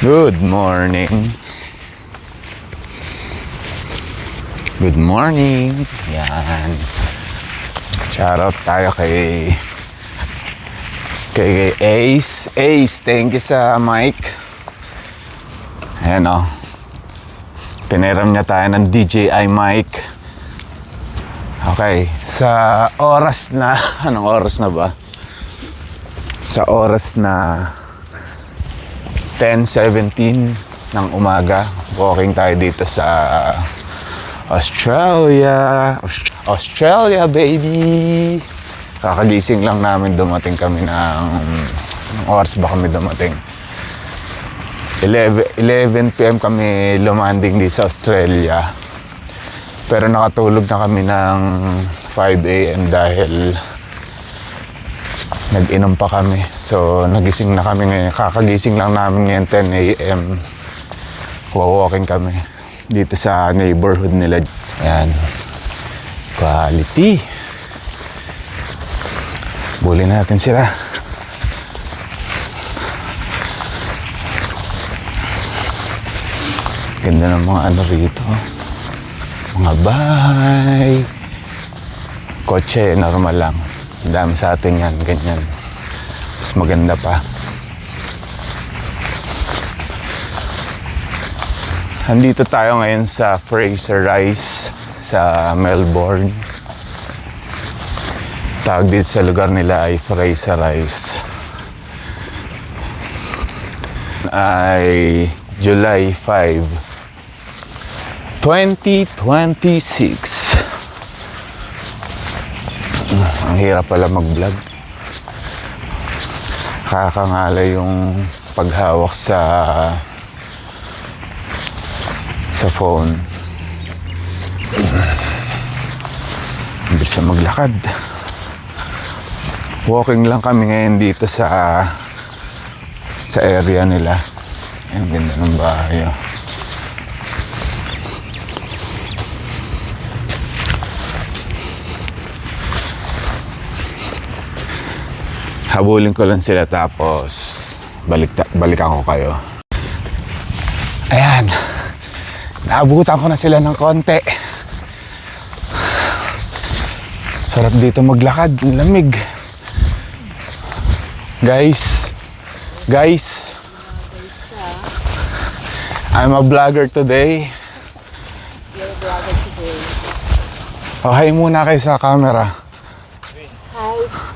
Good morning. Good morning. Yan. Shoutout tayo kay Ace. Ace, thank you sa mic. Ayan o. Piniram niya tayo ng DJI mic. Okay. Sa oras na, anong oras na ba? Sa oras na 10:17 ng umaga, walking tayo dito sa Australia baby. Kakagising lang namin, dumating kami ng oras ba kami dumating? 11 PM kami lumanding dito sa Australia. Pero nakatulog na kami ng 5 AM dahil nag-inom pa kami. So, nagising na kami ngayon. Kakagising lang namin ngayon 10 AM. Walking kami dito sa neighborhood nila. Ayan. Quality. Bulin natin sila. Ganda ng mga ano rito. Mga bahay. Kotse, normal lang. Dami sa atin yan, ganyan. Mas maganda pa. Andito tayo ngayon sa Fraser Rise sa Melbourne. Tawag dito sa lugar nila ay Fraser Rise. Ay July 5, 2026. Ang hirap pala mag-vlog. Kakangala yung paghawak sa phone. Bilis na maglakad. Walking lang kami ngayon dito sa area nila. Ang ganda ng bahay. Habulin ko lang sila tapos balikan ko kayo. Ayan. Naabutan ko na sila ng konti. Sarap dito maglakad. Ang lamig. Guys. I'm a vlogger today. You're a vlogger today. Oh, hi muna kayo sa camera.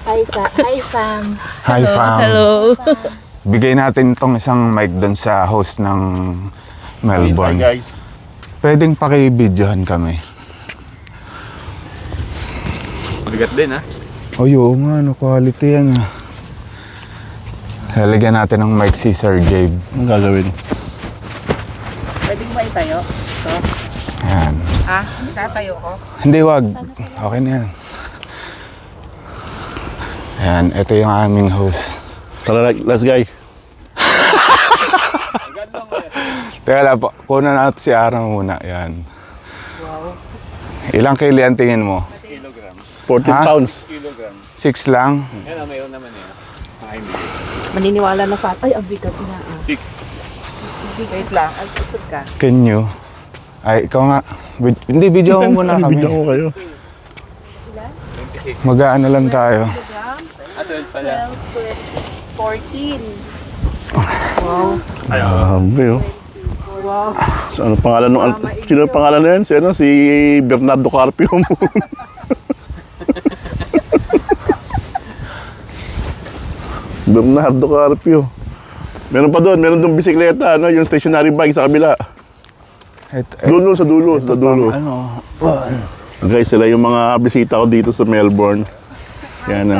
Hi fam. Hi fam. Hello. Bigay natin itong isang mic doon sa host ng Melbourne. Hi guys. Pwedeng paki-videohan kami. Bigat din ha? Oh, oo nga, no, quality yan. Lalagyan natin ng mic si Sir Gabe. Anong gagawin? Pwedeng ba itayo? Ito? Ayan. Ah, tatayo ko? Hindi, wag. Okay na yan. Ayan, ito yung aming host. Tara, last guy. Teka lang po, punan natin si Ara muna. Ayan. Wow. Ilang kilo yan tingin mo? 14 Ha? pounds. 6 lang? Yan, mayon naman yan. Maniniwala na sa atin. Ay, ang bigat na. Wait lang, ang susod ka. Can you? Ay, ikaw nga. Hindi, video mo muna kami. Video ko kayo. Mag-aano lang tayo. 12 pala. 14. Wow. Grabe oh. Wow. So, ano pangalan nung, sino ang pangalan na yan? Si Bernardo Carpio mo. Bernardo Carpio. Meron pa doon, meron doon bisikleta, ano, yung stationary bike sa kabila. Dulo, sa dulo, sa dulo. Ano? Guys, sila yung mga bisita ko dito sa Melbourne. Yan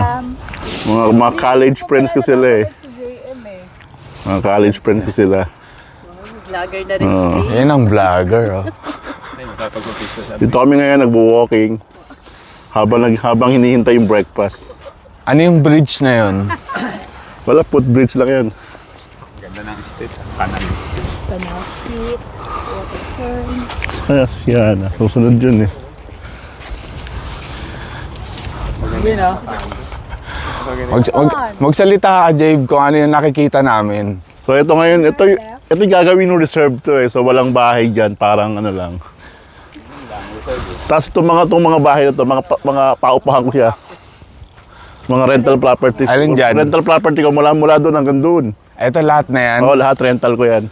mga college friends ko sila eh. Mga college friends ko sila. Vlogger na rin. Yan ang vlogger, oh. Dito kami ngayon nagwo-walking habang hinihintay yung breakfast. Ano yung bridge na yun? Wala, footbridge lang yan. Ganda ng state, kanan. Panakit, water turn. Yes, yan. Susunod yun eh. Yun o. Magsalita ka, Jabe, kung ano yung nakikita namin. So ito ngayon, ito yung gagawin ng reserve to eh. So walang bahay dyan, parang ano lang. Tapos itong mga bahay na to, mga paupahan ko siya. Mga rental properties. Alin dyan? Rental property ko mula doon hanggang doon. Ito lahat na yan. Oo, lahat rental ko yan.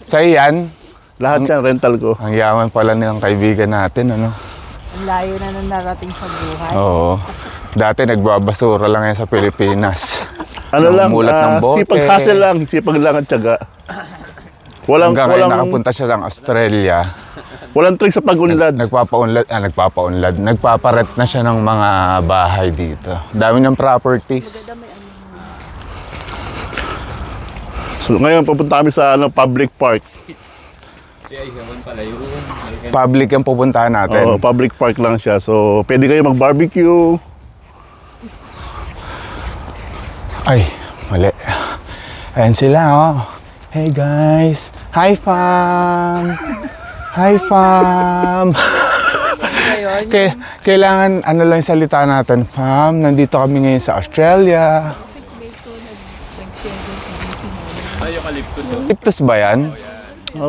Sa'yo yan. Lahat yan, rental ko. Ang yaman pala ng kaibigan natin, ano? Ang layo na nang narating sa buhay. Oo. Dati nagbabasura lang yan sa Pilipinas. Ano lang, Mulat ng bote. sipag hustle lang, sipag lang at tiyaga. Hanggang ngayon nakapunta siya ng Australia. Walang trick sa pag-unlad. Nagpaparet na siya ng mga bahay dito. Dami ng properties. So ngayon pupunta kami sa public park. Public yung pupuntahan natin. Oo, public park lang siya. So pwede kayo mag-barbecue. Ay, mali. Ayan sila, oh. Hey guys. Hi, fam. Hi, fam. Kailangan, ano lang yung salita natin, fam. Nandito kami ngayon sa Australia. Eucalyptus ba yan?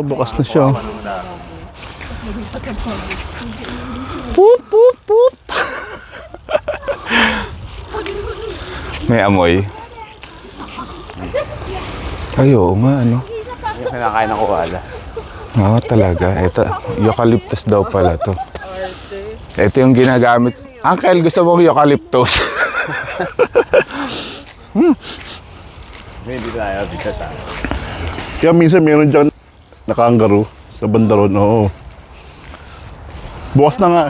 Bukas na siya. Poop, poop, poop. May amoy. Ay, oo nga, ano? Yung kinakain ng koala. Oo, talaga. Ito, eucalyptus daw pala to. Ito yung ginagamit. Uncle, gusto mong eucalyptus? Hindi tayo, bigat tayo. Kaya minsan meron dyan na kangaroo sa bandaron. Oo. Bukas na nga.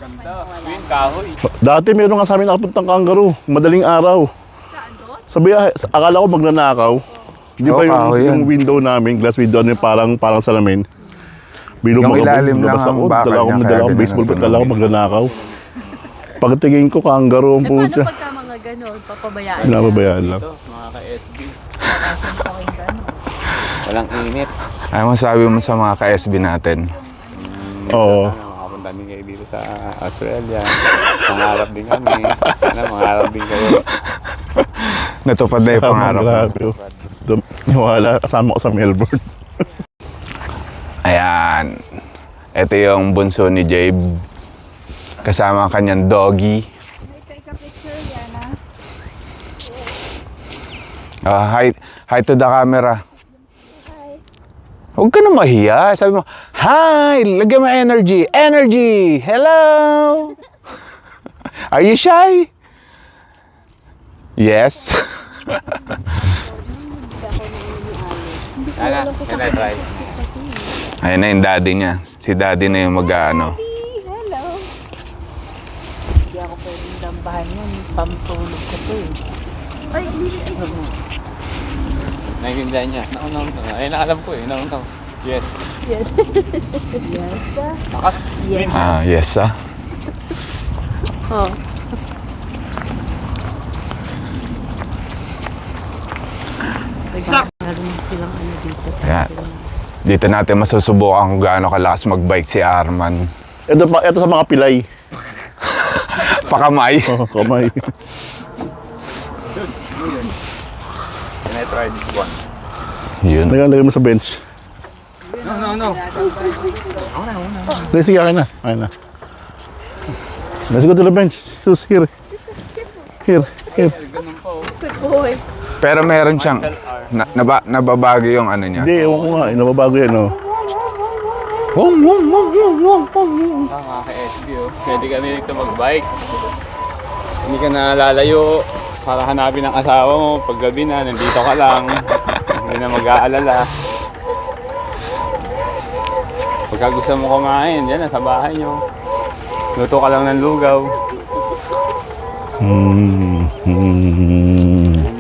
Ganda, yung kahoy. Dati meron nga sa amin nakapuntang kangaroo. Madaling araw. Sabi, akala ko magnanakaw. Di ba yung window namin, glass window, ano yung parang salamin. Yung ilalim lang labas ang ako, bakal dala niya, ko kaya baseball bat, ganun dala ko magnanakaw. Pagtingin ko, kangaroo ang Paano puta. pagka mga gano'n, papabayaan Pinababayaan lang. Ito, mga ka-SB. Walang init. Ano masabi mo sa mga ka-SB natin? Oo. Makapunta din kayo dito sa Australia. Mangarap din kami. Mangarap din kayo. Natupad na yung pangarap mo. Wala, kasama ko sa Melbourne. Ayan. Ito yung bunso ni Jabe. Kasama ang kanyang doggy. Take a picture yan, Hi to the camera. Hi. Huwag ka na mahiya. Sabi mo, hi! Lagyan mo energy. Energy! Hello! Are you shy? Yes. Can I try? Ayan na yung daddy niya. Si daddy na yung mag-ano. Hello. Hindi ako pwedeng dambahan yan. Pamtulog ko to eh. Ay, Naiintindihan niya. No. Ay, naalam ko eh. No. Yes. yes. Bakas. Yes. Yes ah. Oh. Meron silang ano dito. Ayan. Dito natin masusubukan kung gaano kalakas mag-bike si Arman. Ito sa mga pilay. Pakamay. Oh, kamay. Can I try this one? Yun. Lagay mo sa bench. No. Sige, akin na. Let's go to the bench. Sus, here. Ganun po. Good boy. Pero meron siyang nababago yung ano niya. Hindi, ewan ko nga. Nababago yan, oh. Mga ka-SB oh. Pwede kami dito mag-bike. Hindi ka na lalayo para hanapin ang asawa mo. Paggabi na, nandito ka lang. Hindi na mag-aalala. Pagka gusto mo kumain, yan, nasa bahay nyo. Luto ka lang ng lugaw.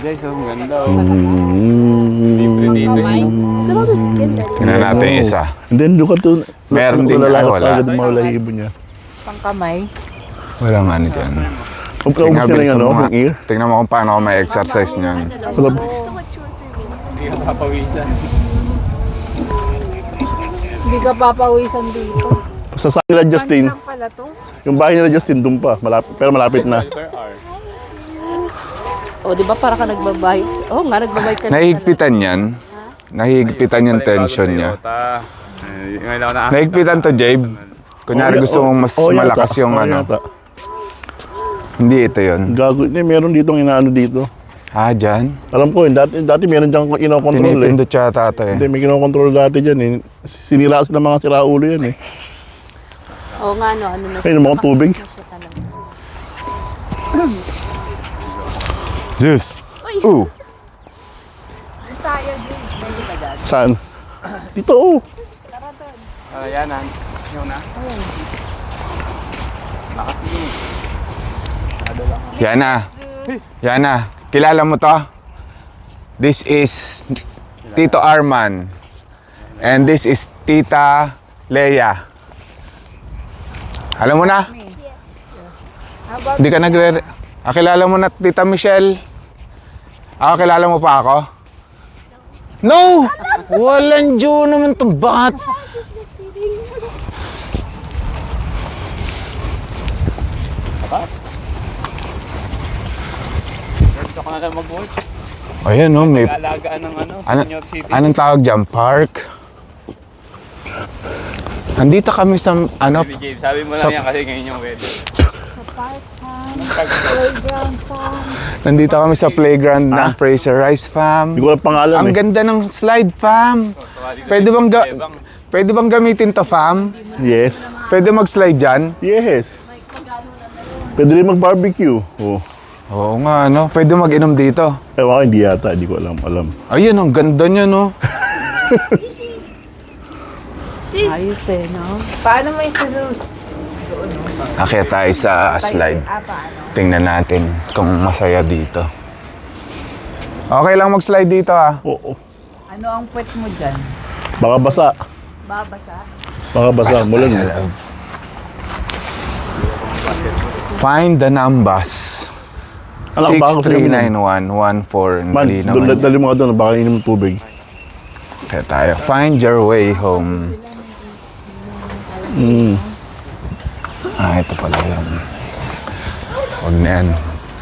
Guys, oh, ang ganda oh. Libre dito eh. Look at all the skin that Tingnan natin yung isa. And then, doon ka to. Meron din, lalaki wala. agad ang mga lahibo niya. Pangkamay. Walang ano dyan. Ubus Tingnan, niya lang bilisan yan, mo oh, nga. yung ear. Tingnan mo kung paano ako may exercise niyan. Sarap. Hindi ka papawisan. Hindi ka papawisan dito. Sa saan nila Justin, lang pala to. yung bahay nila Justin doon pa, pero malapit na. Per hour. O, di ba para ka nagbabike? Oo nga, nagbabike ka na. Nahihigpitan yan. Nahihigpitan yung tension niya. Nahigpitan to, Jabe. Kunyari gusto mong mas malakas yung ano. Yata. Hindi ito yun. Gago, meron ditong inaano dito. Ah, dyan? Alam ko, dati meron diyang kinokontrol eh. Pinipindot yata ito eh. Hindi, may kinokontrol dati dyan eh. Sinira sila mga siraulo yan eh. Oo nga, no. Ano na Ayun, mga tubig. Zeus! Ooh! Saan? Dito oh. Yan na. Yun na. Yana. Yana. Kilala mo to? This is Tito Arman. And this is Tita Leia. Alam mo na? Hindi ka kilala mo na Tita Michelle? Kilala mo pa ako? No! Walang Diyo naman itong bat. Gusto ko na lang mag-work. Ayan o, may... Alagaan ng senior citizen. Anong tawag dyan? Park? Nandito kami sa... Baby Gabe, sabi mo lang yan kasi ngayon yung weather. Nandito kami sa playground ng Fraser Rice Farm. Hindi ko lang pangalan Ang eh. ganda ng slide, fam. Pwede bang gamitin to, fam? Yes. Pwede mag-slide dyan? Yes. Pwede rin mag-barbecue. Oh. Oo nga, no? Pwede mag-inom dito. Ewan ko, hindi yata. Hindi ko alam. Ayun, ang ganda niya, no? Ayos eh, no? Paano may seduce? Akyat tayo sa slide. Tingnan natin kung masaya dito. Okay lang mag-slide dito, ah. Oo. Ano ang puwet mo dyan? Baka basa. Babasa? Baka basa. Mulan Sa eh. loob. Find the numbers. Alam, baka gusto niya 639114. Man, Dali naman. dali mo ka doon. Baka inom ng tubig. Kaya tayo. Find your way home. Ito pala yun. Huwag na yan.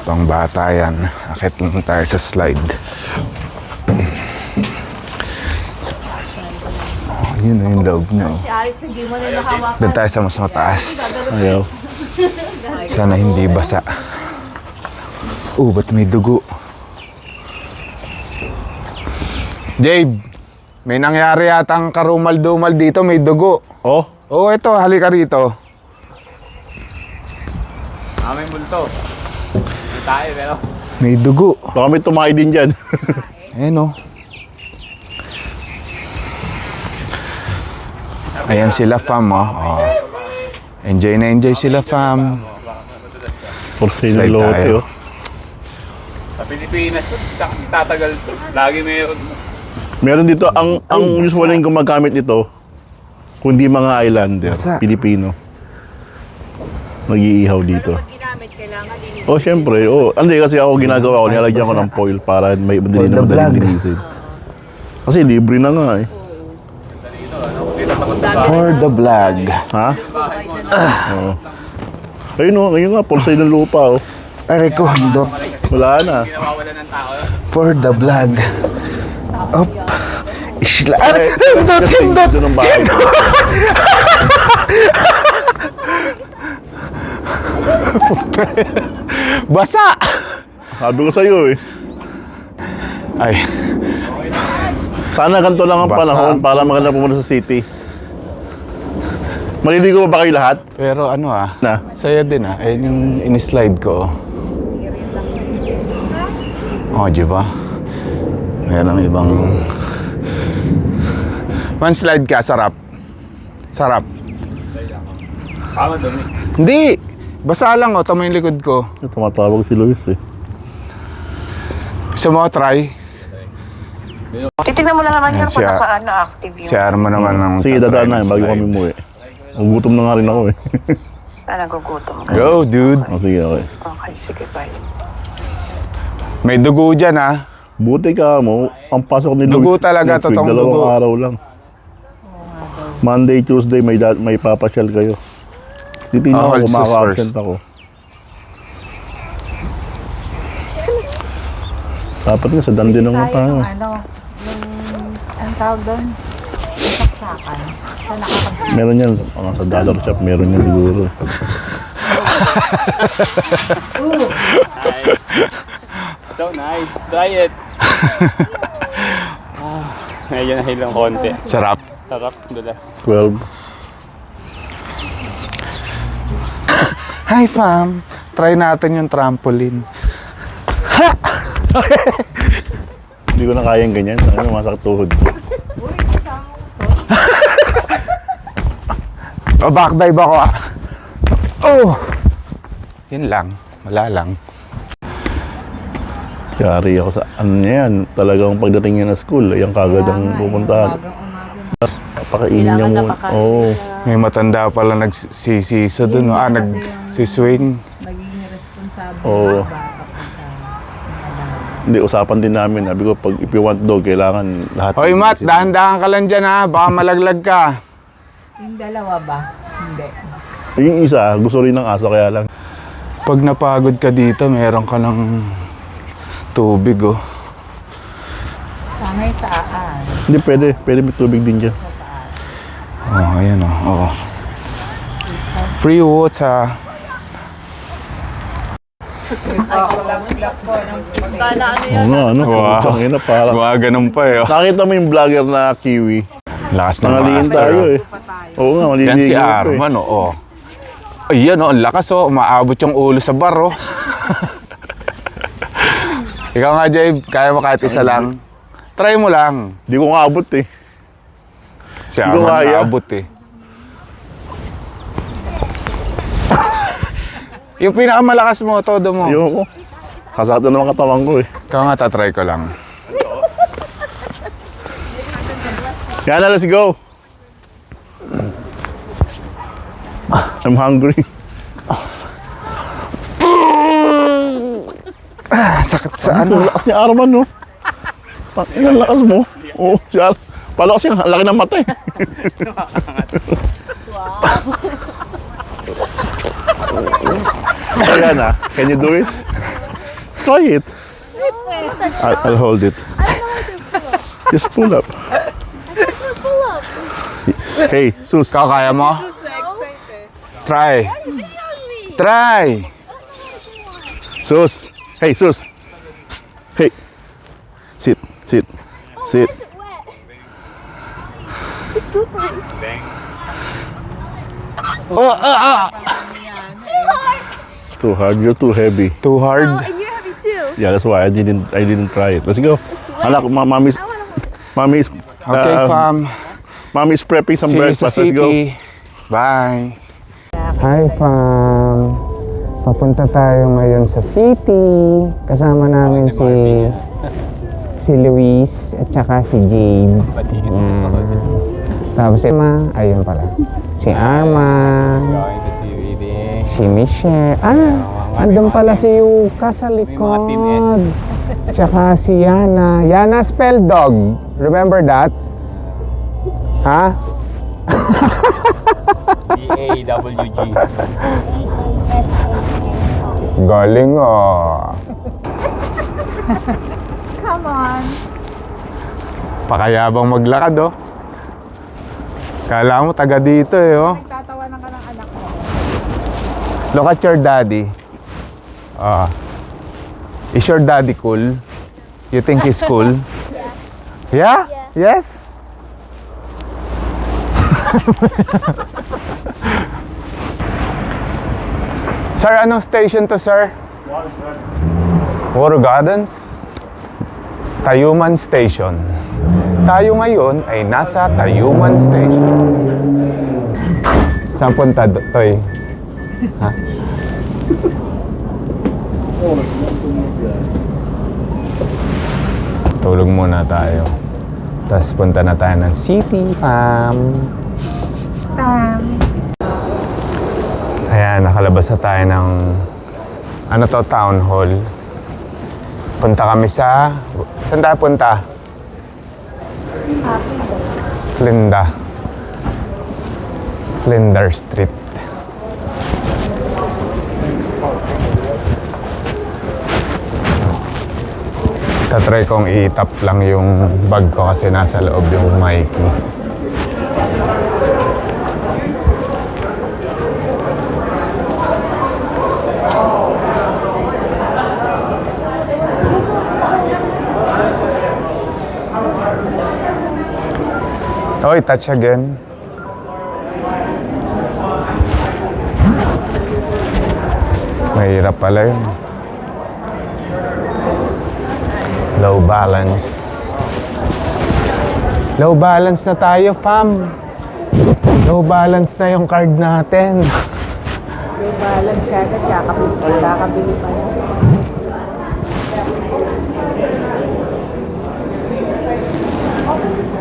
Pang bata yan. Akit lang tayo sa slide. Yun na yung loob nyo. Si Alex, hindi mo na nakawakan. Doon tayo sa mas mataas. Ayaw. Sana hindi basa. Ba't may dugo? Jabe, may nangyari yatang karumal-dumal dito, may dugo. Oh? Ito, halika rito. May multo. Hindi tayo, pero... May dugo. Baka may tumahay din dyan. Ayan o. Ayan sila, fam, oh. Enjoy na enjoy sila, fam. For sale Slide ng lote tayo. oh. Sa Pilipinas, tatagal to. Lagi mayroon. Meron dito, ang usually yung gumagamit nito, kundi mga islander, Basa. Pilipino. Nag-iihaw dito. Ginamit, kailangan din. Oh, syempre. Hindi kasi ako ginagawa ko, nilalagyan ko ng foil para may madali na madaling linisin. Kasi libre na nga eh. For the vlog. Ha? Oo. Ayun o, ngayon nga, for sale ng lupa oh. Aray ko, handok. Wala na. Nawawala ng tao. For the vlog. Up. Isla. Kasi doon ang bahay. Basa! Sabi ko sa'yo eh. Ay, Sana ganito lang ang Basa. panahon para maganda pumunta sa city. Maliligo ba kayo lahat? pero ano Na? saya din Ayun yung in-slide ko. Di ba? Mayroong ibang... Man, slide ka, sarap. Sarap. Tama, dumi. Hindi! Basa lang, tama yung likod ko. Tumatawag si Luis eh. Gusto mo, try? Titignan mo lang naman yan Ayan, kung siya- active Si Arma naman ang Sige, tatry dadaan na ng bago slide. kami umuwi. Gutom na nga rin ako eh. Nagugutom ka. Go, dude! Sige, okay. Okay, sige, bye. May dugo dyan, Buti ka mo, ang pasok ni Luis. Dugo talaga, next week, totoong dalawang dugo. araw lang. Monday, Tuesday, may papasyal kayo. Titignan Ah, ako, Holds us maka-absent first. ako. Dapat nga sa Dandenong na tayo. tawag doon? Saksakan. Sa nakakabili. Meron yan. Sa dollar shop, meron yan siguro. So nice. Try it. Medyo nahilong konti. Sarap. Sarap. Dulas. 12. Hi fam, try natin yung trampoline. Hindi ko na kayang ganyan. Ano, masakit tuhod ko. O, backdive ako ah. Oh! Yun lang, wala lang. Yari ako sa ano niya yan. Talagang pagdating niya na school, yung kagad ang pupuntahan. Papakainin niya muna. Oo. May matanda pala nagsisiso dun, no? Nagsiswing. Naging responsable. Oo. Hindi, usapan din namin. Sabi ko, pag if you want dog, kailangan lahat. Hoy Matt, dahan-dahan ka lang dyan ha, baka malaglag ka. Yung dalawa ba? Hindi. Yung isa, gusto rin ng aso, kaya lang. Pag napagod ka dito, meron ka ng tubig oh. Sana yung taas. Hindi, pwede. Pwede may tubig din dyan. Oh, ayan oh. Oh. Free water. Oo nga, ano? Wow. Ang ina, parang. Mga ganun pa eh oh. Nakita mo yung vlogger na Kiwi? Lakas ng Nangaliin master, tayo oh. eh. Oo nga, Yan maliligo si ko eh. Arman oh. Ayan oh, ang lakas oh. Umaabot yung ulo sa bar oh. Ikaw nga Jay, kaya mo kahit isa lang. Try mo lang. Di ko nga abot eh. Si Hindi ko Arman kaya. naabot eh. Yung pinakamalakas mo, todo mo. Ayoko. Kasakit na naman katawan ko eh. Ikaw nga, tatry ko lang. Kaya na, let's go. I'm hungry. Sakit sa Ang ano? lakas ni Arman, no? Ang lakas mo. Oo, si Arman. Paano kasi ang laki ng mata eh. Ayan ah. Can you do it? Try it. I'll hold it. Just pull up. Hey, Sus. Ikaw, kaya mo? Try. Try. Sus. Hey, Sus. Hey. Sit. Sit. Sit. Oh, It's too hard. You're too heavy. Too hard. And you're heavy too. Yeah, that's why I didn't try it. Let's go. Anak, mommy's Okay, fam. mommy's prepping some See you sa breakfast. Let's go. city. Bye. Hi, fam. Papunta tayo ngayon sa city. Kasama namin si Luis at saka si Jade. Tapos si Emma, ayun pala. Si Arma, Going to CVD. si Michelle. Andun pala si Yuka sa likod. Tsaka si Yana. Yana spelled dog. Remember that? Ha? D-A-W-G. Galing oh. Come on. Pakayabang maglakad oh. Kala mo taga dito eh oh. Tatawanan ka ng anak mo. Look at your daddy. Is your daddy cool? You think he's cool? Yeah? Yes? Sir, anong station to, sir? Water Gardens? Tayuman Station. Tayo ngayon ay nasa Tayuman Station. Saan punta, Toy? Ha? Tulog muna tayo. Tapos punta na tayo ng city, fam. Ayan, nakalabas na tayo ng ano to, town hall. Punta kami sa... Saan tayo punta? Linda. Flinders Street. Tatry kong i-tap lang yung bag ko kasi nasa loob yung Mikey. Oy, touch again. Mahirap pala yun. Low balance. Low balance na tayo, fam. Low balance na yung card natin. Yung balance ka agad, kakabili pa yan.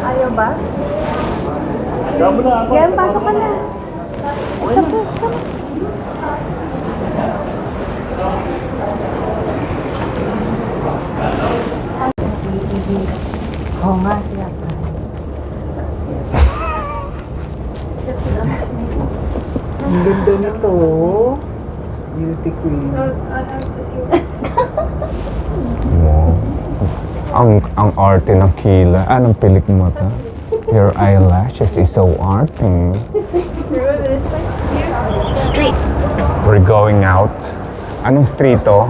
Ayaw ba? Yan, pasok ka na. Sapo. Oo nga, siya. Ang ganda nito. Beauty queen. Ang arte ng kila. Anong pilik mo to? Your eyelashes is so arting. Street. We're going out. Anong street to?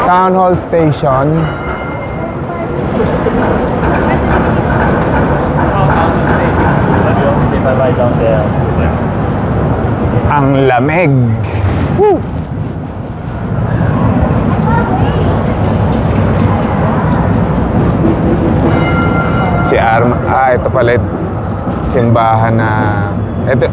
Town Hall Station. Ang lamig. Woo! Si Arma, ito pala simbahan na ito.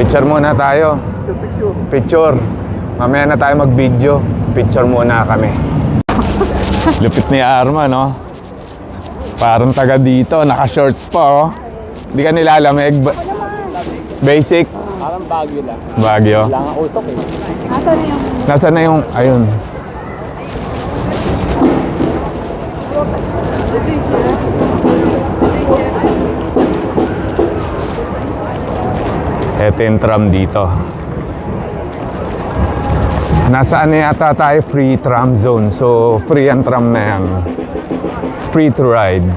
Picture muna tayo. Picture. Mamaya na tayo mag-video. Picture muna kami. Lupit ni Arma, no? Parang taga dito. Naka-shorts pa, oh. Hindi ka nilalamig. Basic. Parang Baguio lang. Baguio. Wala nga utok eh. Nasaan na yung... Ayun. Ito yung tram dito. Nasaan na yata tayo? Free tram zone. So, free ang tram na yan. Free to ride.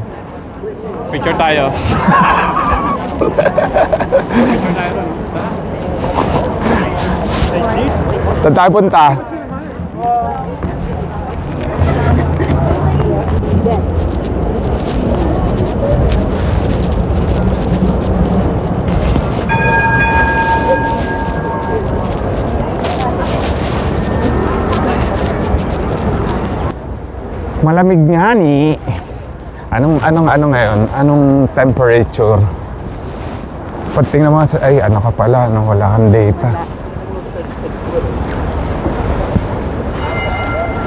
Picture tayo. Saan tayo punta? Malamig nga ni. Anong ngayon? Anong temperature? Pagtingnan mo sa ay ano ka pala, wala kang data.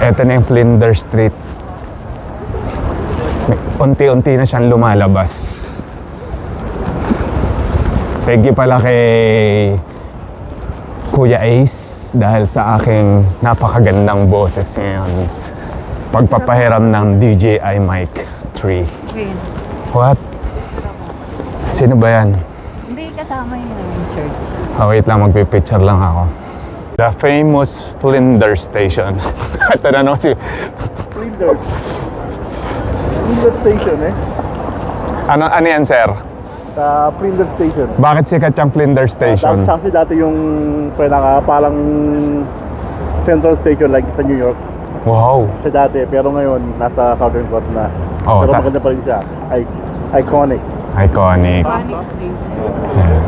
Ito na yung Flinders Street. Unti-unti na siyang lumalabas. Thank you pala kay Kuya Ace dahil sa aking napakagandang boses ngayon. Pagpapahiram ng DJI Mic 3. What? Sino ba yan? Hindi kasama yung shirt. Oh, wait lang, magpipicture lang ako. The famous Flinders Station. Ito na naman si... Flinders. Flinders Station eh. Ano yan, sir? Sa Flinders Station. Bakit sikat yung Flinders Station? Kasi dati yung parang Central Station like sa New York. Wow. Siya dati, pero ngayon nasa Southern Coast na. Oh, pero maganda pa rin siya. Iconic. Iconic. Yeah.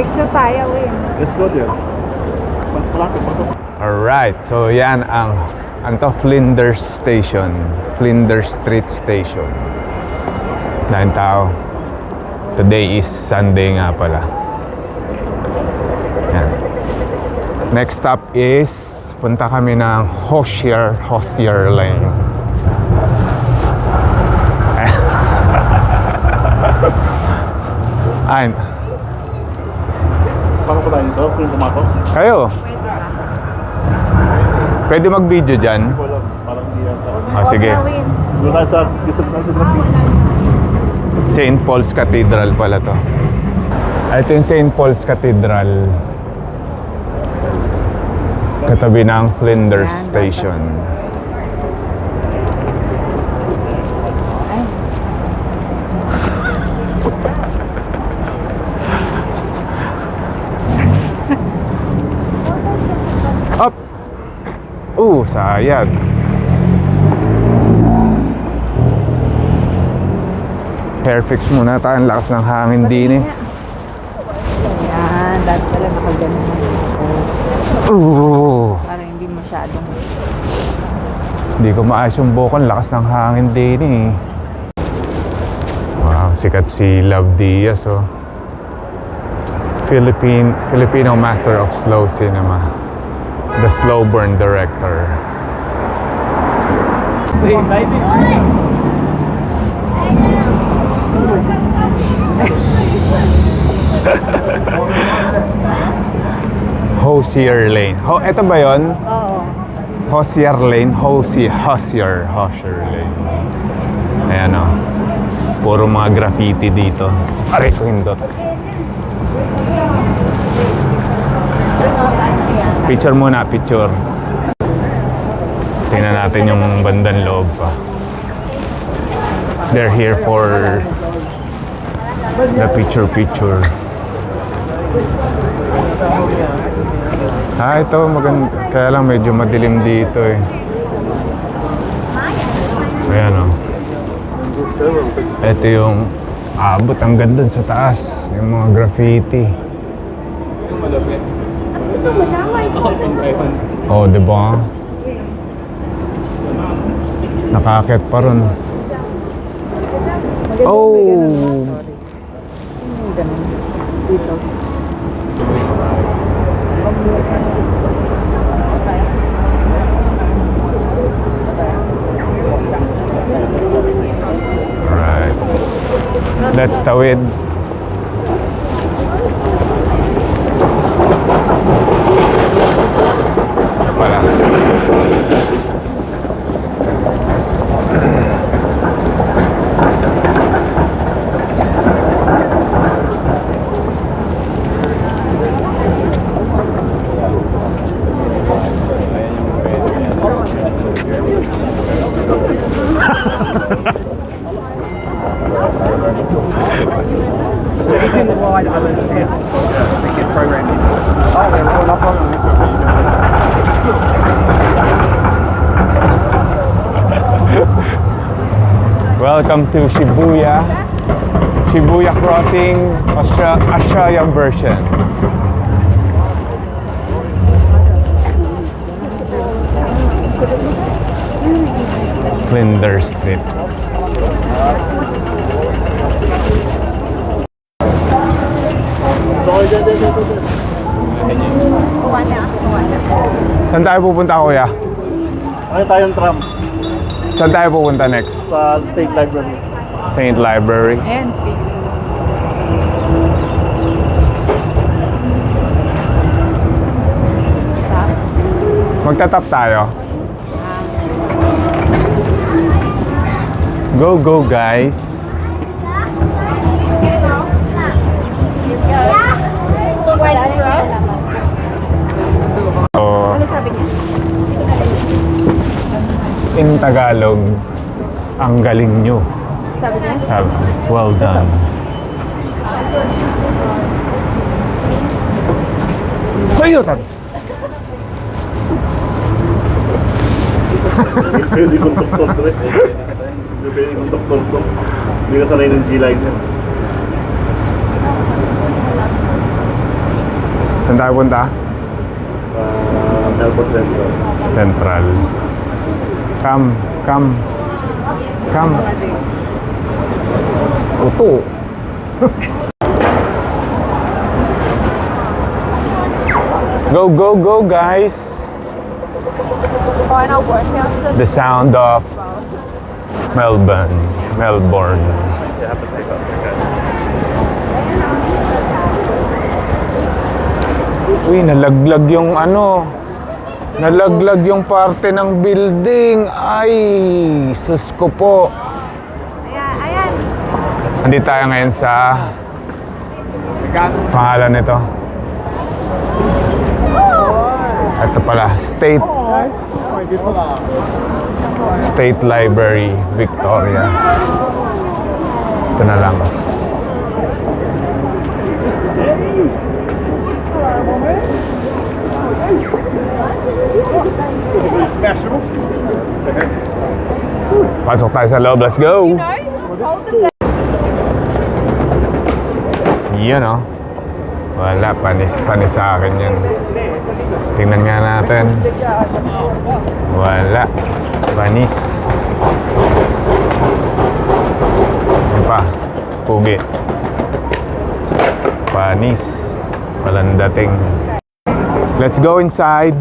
Picture tayo, eh. Let's go there. Alright, so yan ang Flinders Station. Flinders Street Station. Dahil tao. Today is Sunday nga pala. Yan. Next stop is punta kami ng Hosier Lane. Ay, Pasok ko tayo dito. Sino pumasok? kayo. Pwede mag-video dyan? Wala. Parang hindi yata. Ah, sige. Doon tayo sa Gisip na St. Paul's Cathedral pala to. Ito yung St. Paul's Cathedral. Katabi ng Flinders Station. Up! Sayag. Hair fix muna tayo. Ang lakas ng hangin din eh. Ayan, dati pala nakaganon ako. Para hindi masyadong... Hindi ko maayos yung buko. Ang lakas ng hangin din eh. Wow, sikat si Love Diaz oh. Filipino master of slow cinema. The slow burn director. Hosier Lane. Ito ba yun? Oo. Hosier Lane. Hosier Lane. Ayan o. Puro mga graffiti dito. Aray ko hindot. Picture muna, picture. Tingnan natin yung bandang loob pa. They're here for the picture. Ito maganda. Kaya lang medyo madilim dito eh. Ayan o. Ito yung abot hanggang dun sa taas. Yung mga graffiti. Yung malapit. Oh, diba? Nakakit pa ron. Oh! Ganun. Dito. Alright. Let's tawid. Ito pala. Welcome to Shibuya. Shibuya Crossing, Australian version. Flinders Street. Saan tayo pupunta, kuya? Ano tayong tram? Saan tayo pupunta next? Sa State Library. Saint Library. Ayan, Magtatap tayo. Go guys. So, Ano sabi niya? in Tagalog, ang galing nyo. Sabi niya? Sabi, well done. Bayutan! Hindi kong tok-tok rin. Hindi kong tok-tok. Hindi ka sanay ng G-Line yan. Saan tayo punta? Sa Melbourne Central. Central. Come. Uto. Go guys. The sound of Melbourne. You have to take off. Okay. Uy, nalaglag yung ano. Nalaglag yung parte ng building. Ay, sus ko po. Ayan. Nandito tayo ngayon sa pangalan nito. Ito pala, State Library, Victoria. Ito na lang. Pasok tayo sa loob. Let's go! Yun oh. Wala, panis sa akin yun. Tingnan nga natin. Wala. Panis. Ano pa? Pugi. Panis. Walang dating. Let's go inside.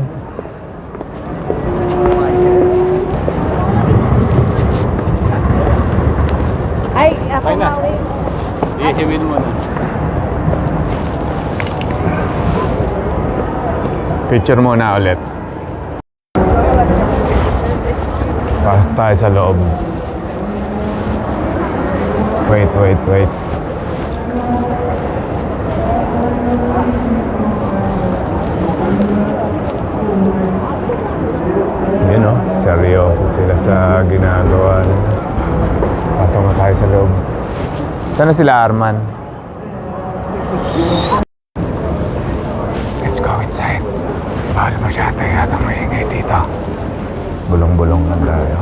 Ay, ako Ay na. mali. Ihiwin mo na. Picture muna ulit. Pasok tayo sa loob. Wait. Yun o, seryoso sila sa ginagawa nila. Pasok na tayo sa loob. Sana sila Arman? Let's go inside. Bawal masyado yata maingay dito. Bulong-bulong lang tayo.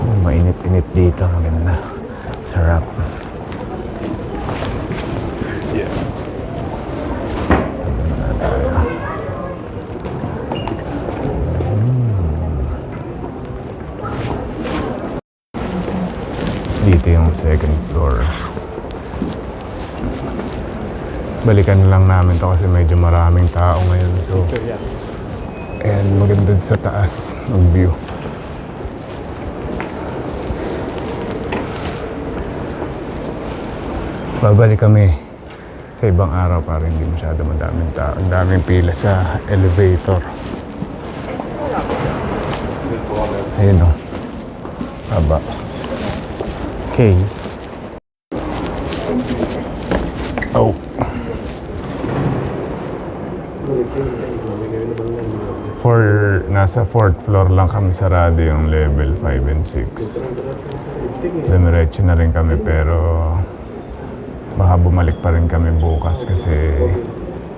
Yung mainit-init dito, maganda. Sarap. Dito yung second floor. Balikan lang namin to kasi medyo maraming tao ngayon. So, and maganda sa taas ng view. Babalik kami sa ibang araw para hindi masyado madaming tao. Ang daming pila sa elevator. Ayun o. Baba. Okay. Oh. Nasa 4th floor lang kami, sarado yung level 5 and 6. Dumiretso na rin kami pero baka bumalik pa rin kami bukas kasi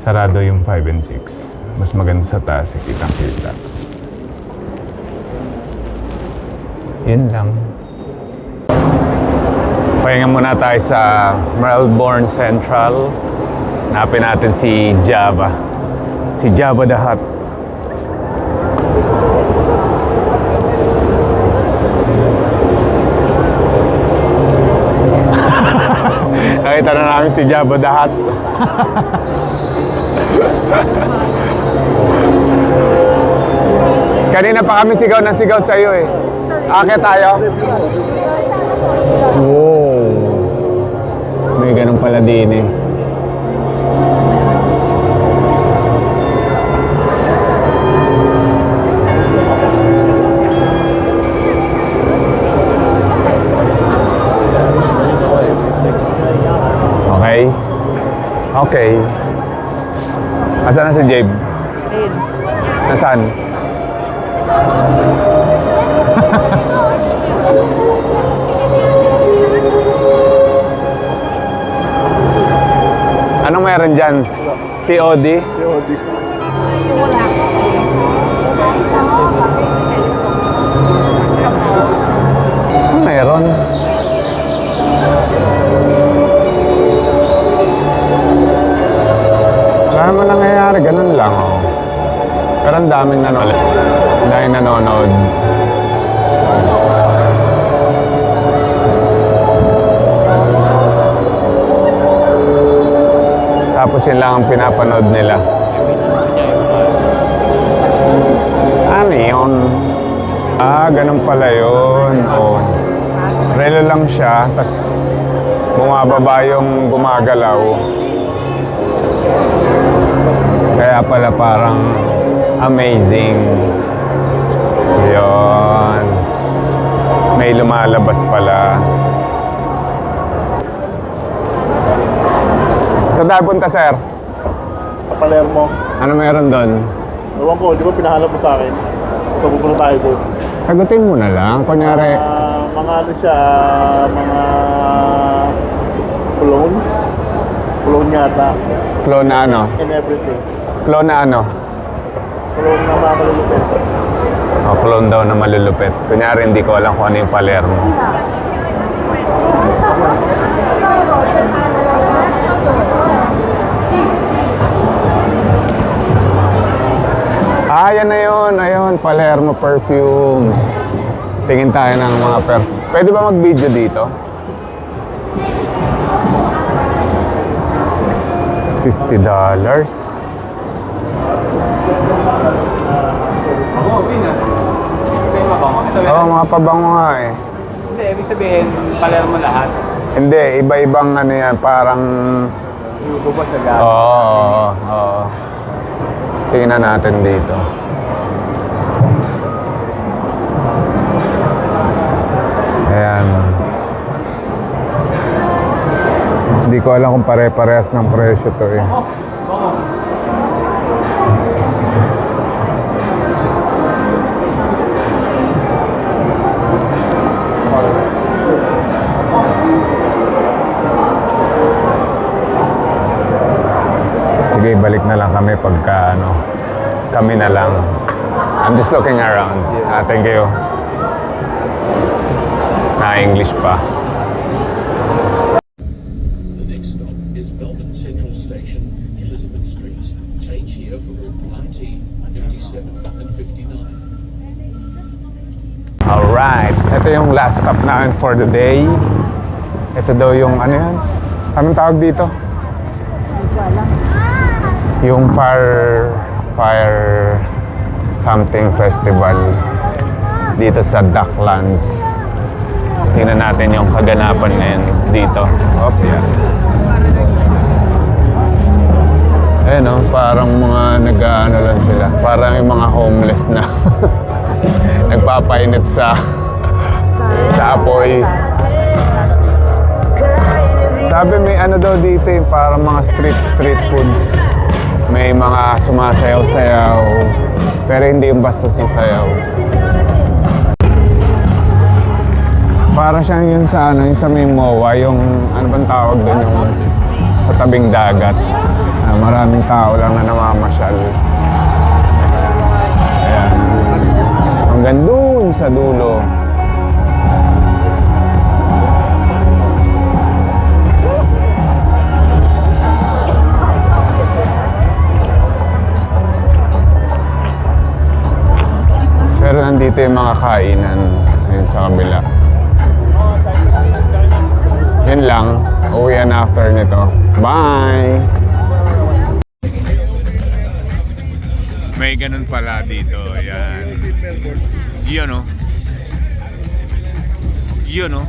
sarado yung 5 and 6. Mas maganda sa taas, kitang-kita. Yun lang. Pahinga muna tayo sa Melbourne Central. Hanapin natin si Java. Si Java the Hutt. Nakita na namin si Java the Hutt. Kanina pa kami sigaw na sigaw sa'yo eh. Akit tayo. Wow. May ganun pala din eh. Okay. Nasaan na si Jabe? Ayun. Nasaan? Anong meron dyan? COD? COD. Anong meron? Wala naman nangyayari, ganun lang oh. Pero ang daming nanonood. Daming nanonood. yun lang ang pinapanood nila. Ano yun? Ah, ganun pala yun. Oh. Relo lang siya, tapos bumababa yung gumagalaw. Kaya pala parang amazing. Yun. May lumalabas pala. Sa tayo punta, sir? Sa Palermo. Ano meron doon? Ewan ko, di ba pinahanap mo sa akin? Pupunta tayo doon. Sagutin mo na lang. Kunyari, Mga ano siya, mga cologne. Cologne yata. flow na ano? And everything. Flow na ano? Cologne na mamalulupit. O, clone daw na malulupit. Kunyari, hindi ko alam kung ano yung Palermo. Ah, yan na yun. Ayun, Palermo Perfumes. Tingin tayo ng mga Pwede ba mag-video dito? $50. Ito, Oo, mga pabango nga eh. hindi, ibig sabihin, Palermo lahat. Hindi, iba-ibang ano yan, parang... Bubos sa gas. Oo. Tingnan natin dito. Ayan. Hindi ko alam kung pare-parehas ng presyo to eh. Sige, balik na lang kami pagka ano, kami na lang. I'm just looking around. Thank you. Na-English pa. The next stop is Melbourne Central Station, Elizabeth Street. Change here for Route 19, 57 and 59. Alright, ito yung last stop namin for the day. Ito daw yung ano yan? Anong tawag dito? Yung fire something festival dito sa Docklands. Tingnan natin yung kaganapan ngayon dito. Oh, yan. Ayun o, parang mga nag-ano lang sila. Parang yung mga homeless na nagpapainit sa apoy. Sabi may ano daw dito yung parang mga street foods. May mga sumasayaw-sayaw. Pero hindi yung basta sasayaw. Para siyang yun sa ano, yung sa may MOA, yung ano bang tawag doon, yung sa tabing dagat. Maraming tao lang na namamasyal. Ayan. Hanggang doon sa dulo. Pero nandito yung mga kainan. Ayun sa kabila. Yun lang. Uwi na after nito. Bye! May ganun pala dito. Ayan. Yun o. Yun o.